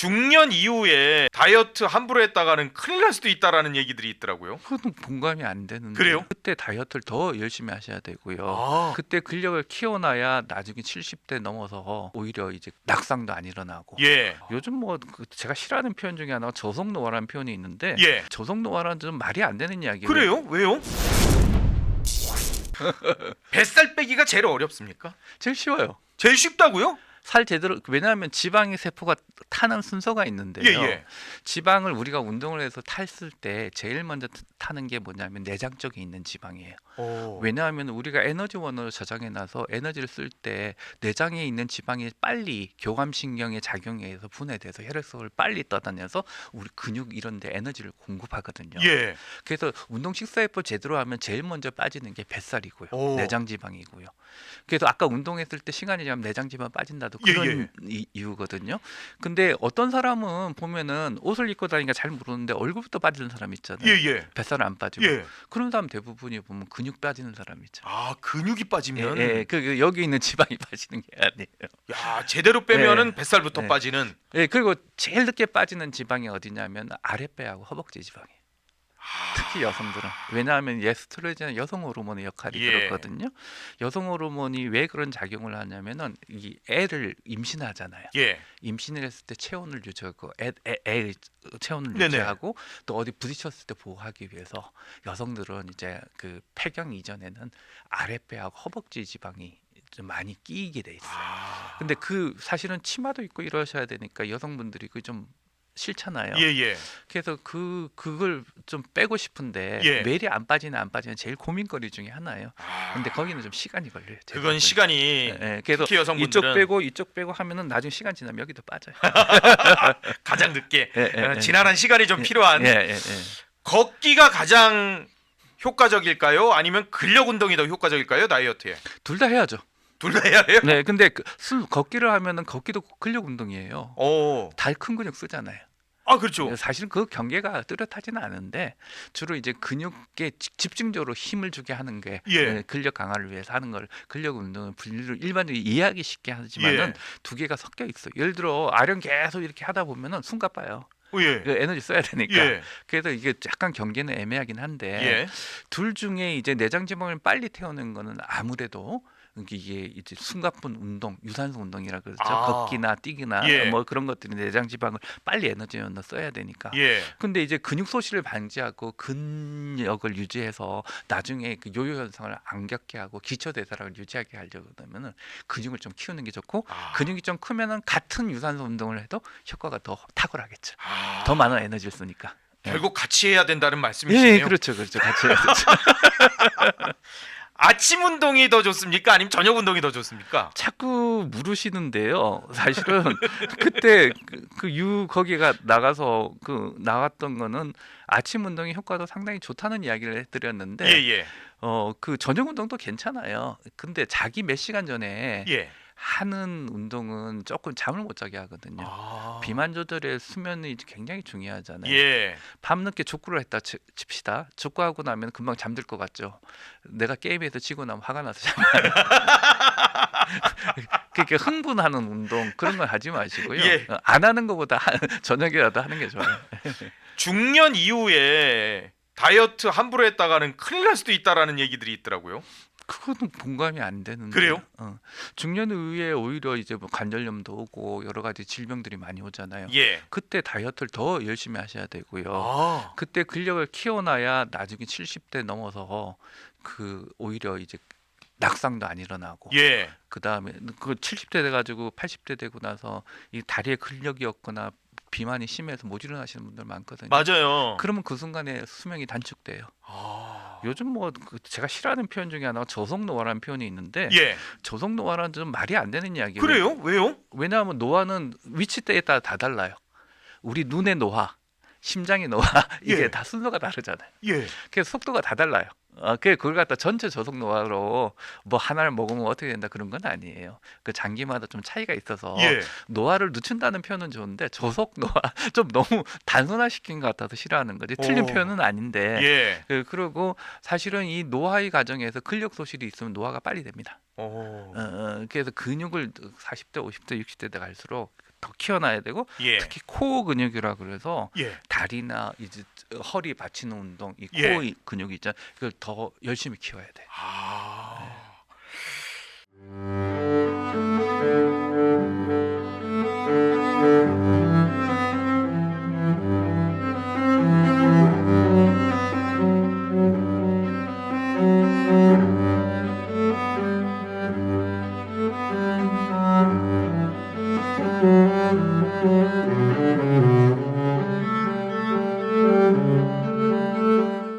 중년 이후에 다이어트 함부로 했다가는 큰일 날 수도 있다라는 얘기들이 있더라고요. 그건 공감이 안 되는데 그래요? 그때 다이어트를 더 열심히 하셔야 되고요. 아, 그때 근력을 키워놔야 나중에 70대 넘어서 오히려 이제 낙상도 안 일어나고. 예, 요즘 제가 싫어하는 표현 중에 하나가 저속노화라는 표현이 있는데 예. 저속노화는 좀 말이 안 되는 이야기예요. 그래요? 왜요? 뱃살 빼기가 제일 어렵습니까? 제일 쉬워요. 제일 쉽다고요? 살 제대로, 왜냐하면 지방의 세포가 타는 순서가 있는데요. 예, 예. 지방을 우리가 운동을 해서 탔을 때 제일 먼저 타는 게 뭐냐면 내장 쪽에 있는 지방이에요. 왜냐하면 우리가 에너지원으로 저장해놔서 에너지를 쓸 때 내장에 있는 지방이 빨리 교감신경의 작용에 의해서 분해돼서 혈액속을 빨리 떠다녀서 우리 근육 이런 데 에너지를 공급하거든요. 예. 그래서 운동 식사해법 제대로 하면 제일 먼저 빠지는 게 뱃살이고요. 오. 내장 지방이고요. 그래서 아까 운동했을 때 시간이 지나면 내장 지방 빠진다도 예, 그런 이유거든요. 근데 어떤 사람은 보면은 옷을 입고 다니니까 잘 모르는데 얼굴부터 빠지는 사람 있잖아요. 예, 예. 뱃살은 안 빠지고. 예. 그런 사람 대부분이 보면 근육 빠지는 사람 있죠. 아, 근육이 빠지면 여기 있는 지방이 빠지는 게 아니에요. 야, 제대로 빼면은 예. 뱃살부터 예. 빠지는. 예, 그리고 제일 늦게 빠지는 지방이 어디냐면 아랫배하고 허벅지 지방이에요. 특히 여성들은. 왜냐하면 에스트로겐은 여성 호르몬의 역할이 예. 그렇거든요. 여성 호르몬이 왜 그런 작용을 하냐면은 이 애를 임신하잖아요. 예. 임신을 했을 때 체온을 유지하고 애의 체온을 네네. 유지하고 또 어디 부딪혔을 때 보호하기 위해서 여성들은 이제 그 폐경 이전에는 아랫배하고 허벅지 지방이 좀 많이 끼이게 돼 있어요. 아. 근데 그 사실은 치마도 입고 이러셔야 되니까 여성분들이 그 좀 싫잖아요. 예, 예. 그래서 그걸 좀 빼고 싶은데 예. 매일이 안 빠지는 제일 고민거리 중에 하나예요. 아. 근데 거기는 좀 시간이 걸려요. 그건 시간이 그래서 특히 여성분들은 이쪽 빼고 하면은 나중에 시간 지나면 여기도 빠져요. 가장 늦게 예. 지난한 시간이 좀 필요한. 예. 걷기가 가장 효과적일까요? 아니면 근력 운동이 더 효과적일까요? 다이어트에? 둘 다 해야죠. 둘 다 해야 해요? 네, 근데 걷기를 하면은 걷기도 근력 운동이에요. 오. 다 큰 근육 쓰잖아요. 아, 그렇죠. 사실은 그 경계가 뚜렷하지는 않은데 주로 이제 근육에 집중적으로 힘을 주게 하는 게 예. 근력 강화를 위해서 하는 걸 근력 운동은 분리를 일반적으로 이해하기 쉽게 하지만은 예. 두 개가 섞여 있어요. 예를 들어 아령 계속 이렇게 하다 보면은 숨 가빠요. 예. 그 에너지 써야 되니까. 예. 그래서 이게 약간 경계는 애매하긴 한데 예. 둘 중에 이제 내장 지방을 빨리 태우는 거는 아무래도 이게 이제 숨가쁜 운동, 유산소 운동이라 그러죠. 아. 걷기나 뛰기나 예. 뭐 그런 것들이 내장 지방을 빨리 에너지원으로 써야 되니까. 예. 근데 이제 근육 소실을 방지하고 근력을 유지해서 나중에 그 요요 현상을 안 겪게 하고 기초 대사량을 유지하게 하려고 하면은 근육을 좀 키우는 게 좋고 아. 근육이 좀 크면은 같은 유산소 운동을 해도 효과가 더 탁월하겠죠. 아. 더 많은 에너지를 쓰니까. 결국 같이 해야 된다는 말씀이시네요. 예, 그렇죠. 같이 해야죠. 아침 운동이 더 좋습니까? 아니면 저녁 운동이 더 좋습니까? 자꾸 물으시는데요. 사실은 그때 거기가 나가서 나왔던 거는 아침 운동의 효과도 상당히 좋다는 이야기를 해드렸는데 예. 그 저녁 운동도 괜찮아요. 근데 자기 몇 시간 전에 예. 하는 운동은 조금 잠을 못 자게 하거든요. 아. 비만 조절에 수면이 굉장히 중요하잖아요. 예. 밤늦게 족구를 했다 칩시다. 족구하고 나면 금방 잠들 것 같죠. 내가 게임에서 지고 나면 화가 나서 잠 안 와요. 그렇게 흥분하는 운동 그런 걸 하지 마시고요. 예. 안 하는 것보다 저녁이라도 하는 게 좋아요. 중년 이후에 다이어트 함부로 했다가는 큰일 날 수도 있다라는 얘기들이 있더라고요. 그거는 공감이 안 되는데. 그래요? 중년 이후에 오히려 이제 뭐 관절염도 오고 여러 가지 질병들이 많이 오잖아요. 예. 그때 다이어트를 더 열심히 하셔야 되고요. 아. 그때 근력을 키워놔야 나중에 70대 넘어서 오히려 이제 낙상도 안 일어나고 예. 그다음에 70대 돼 가지고 80대 되고 나서 이 다리에 근력이 없거나 비만이 심해서 못 일어나시는 분들 많거든요. 맞아요. 그러면 그 순간에 수명이 단축돼요. 아. 요즘 제가 싫어하는 표현 중에 하나가 저속노화라는 표현이 있는데 예. 저속노화는 좀 말이 안 되는 이야기예요. 그래요? 왜요? 왜냐하면 노화는 위치대에 따라 다 달라요. 우리 눈의 노화, 심장의 노화 이게 예. 다 순서가 다르잖아요. 예. 그래서 속도가 다 달라요. 그걸 갖다 전체 저속노화로 뭐 하나를 먹으면 어떻게 된다 그런 건 아니에요. 그 장기마다 좀 차이가 있어서 예. 노화를 늦춘다는 표현은 좋은데 저속노화 좀 너무 단순화시킨 것 같아서 싫어하는 거지. 틀린 오. 표현은 아닌데. 예. 그리고 사실은 이 노화의 과정에서 근력 소실이 있으면 노화가 빨리 됩니다. 오. 그래서 근육을 40대, 50대, 60대 때 갈수록 더 키워놔야 되고 예. 특히 코어 근육이라 그래서 예. 다리나 이제 허리 받치는 운동, 이 예. 코어 근육이 있잖아요. 이걸 더 열심히 키워야 돼. 아.